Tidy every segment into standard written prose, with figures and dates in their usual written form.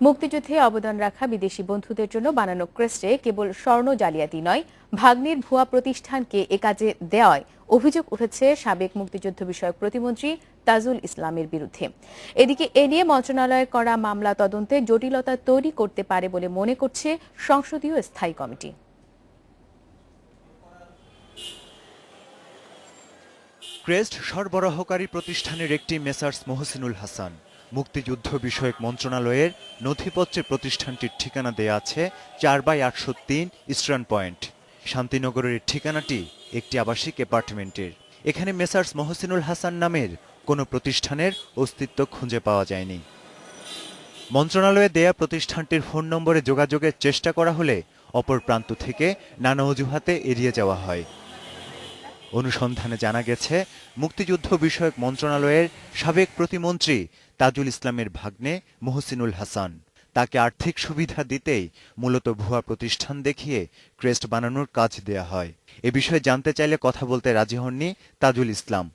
মুক্তিযুদ্ধে অবদান রাখা বিদেশি বন্ধুদের জন্য বানানো ক্রেস্টে কেবল স্বর্ণ জালিয়াতি নয়, ভাগ্নির ভুয়া প্রতিষ্ঠানকে এ কাজে দেওয়ায় অভিযোগ উঠেছে সাবেক মুক্তিযুদ্ধ বিষয়ক প্রতিমন্ত্রী তাজুল ইসলামের বিরুদ্ধে। এদিকে এ নিয়ে মন্ত্রণালয়ের করা মামলা তদন্তে জটিলতা তৈরি করতে পারে বলে মনে করছে সংসদীয় স্থায়ী কমিটি। ক্রেস্ট সরবরাহকারী প্রতিষ্ঠানের একটি মেসার্স মহসিনুল হাসান। মুক্তিযুদ্ধ বিষয়ক মন্ত্রণালয়ের নথিপত্রে প্রতিষ্ঠানটির ঠিকানা দেয়া আছে 4/803 ইস্টার্ন পয়েন্ট। শান্তিনগরের ঠিকানাটি একটি আবাসিক অ্যাপার্টমেন্টের। এখানে মেসার্স মহসিনুল হাসান নামের কোনো প্রতিষ্ঠানের অস্তিত্ব খুঁজে পাওয়া যায়নি। মন্ত্রণালয়ে দেয়া প্রতিষ্ঠানটির ফোন নম্বরে যোগাযোগের চেষ্টা করা হলে অপর প্রান্ত থেকে নানা অজুহাতে এড়িয়ে যাওয়া হয়। অনুসন্ধানে জানা গেছে, মুক্তিযুদ্ধ বিষয়ক মন্ত্রণালয়ের সাবেক প্রতিমন্ত্রী তাজুল ইসলামের ভাগ্নে মহসিনুল হাসান, তাকে আর্থিক সুবিধা দিতেই মূলত ভুয়া প্রতিষ্ঠান দেখিয়ে ক্রেস্ট বানানোর কাজ দেয়া হয়। এ বিষয়ে জানতে চাইলে কথা বলতে রাজি হননি তাজুল ইসলাম।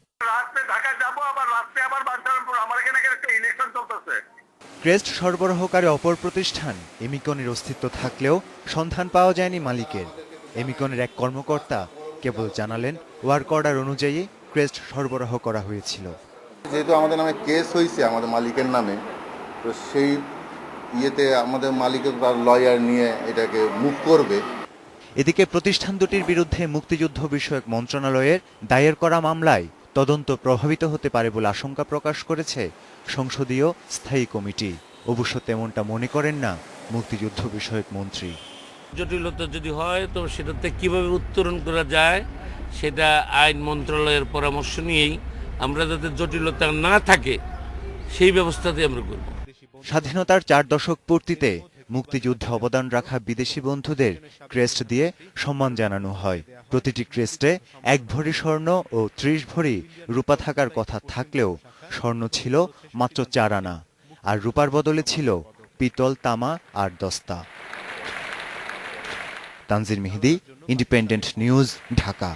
ক্রেস্ট সরবরাহকারী অপর প্রতিষ্ঠান এমিকনের অস্তিত্ব থাকলেও সন্ধান পাওয়া যায়নি মালিকের। এমিকনের এক কর্মকর্তা কেবল জানালেন, ওয়ার্ক অর্ডার অনুযায়ী ক্রেস্ট সরবরাহ করা হয়েছিল। যেহেতু আমাদের নামে কেস হয়েছে আমাদের মালিকের নামে, তো সেই ইয়েতে আমাদের মালিকের তার লয়ার নিয়ে এটাকে মুভ করবে। এদিকে প্রতিষ্ঠান দুটির বিরুদ্ধে মুক্তিযুদ্ধ বিষয়ক মন্ত্রণালয়ের দায়ের করা মামলায় তদন্ত প্রভাবিত হতে পারে বলে আশঙ্কা প্রকাশ করেছে সংসদীয় স্থায়ী কমিটি। অবশ্য তেমনটা মনে করেন না মুক্তিযুদ্ধ বিষয়ক মন্ত্রী। জটিলতা যদি হয় তো সেটাতে কিভাবে উত্তরণ করা যায় সেটা আইন মন্ত্রণালয়ের পরামর্শ নিয়েই আমরা যাতে জটিলতা না থাকে সেই ব্যবস্থাতে আমরা করব। স্বাধীনতার 4 দশক পূর্তিতে মুক্তিযুদ্ধে অবদান রাখা বিদেশি বন্ধুদের ক্রেস্ট দিয়ে সম্মান জানানো হয়। প্রতিটি ক্রেস্টে 1 ভরি স্বর্ণ ও 30 ভরি রূপা থাকার কথা থাকলেও স্বর্ণ ছিল মাত্র 4 আনা, আর রূপার বদলে ছিল পিতল, তামা আর দস্তা। তানজির মেহেদি, ইন্ডিপেন্ডেন্ট নিউজ, ঢাকা।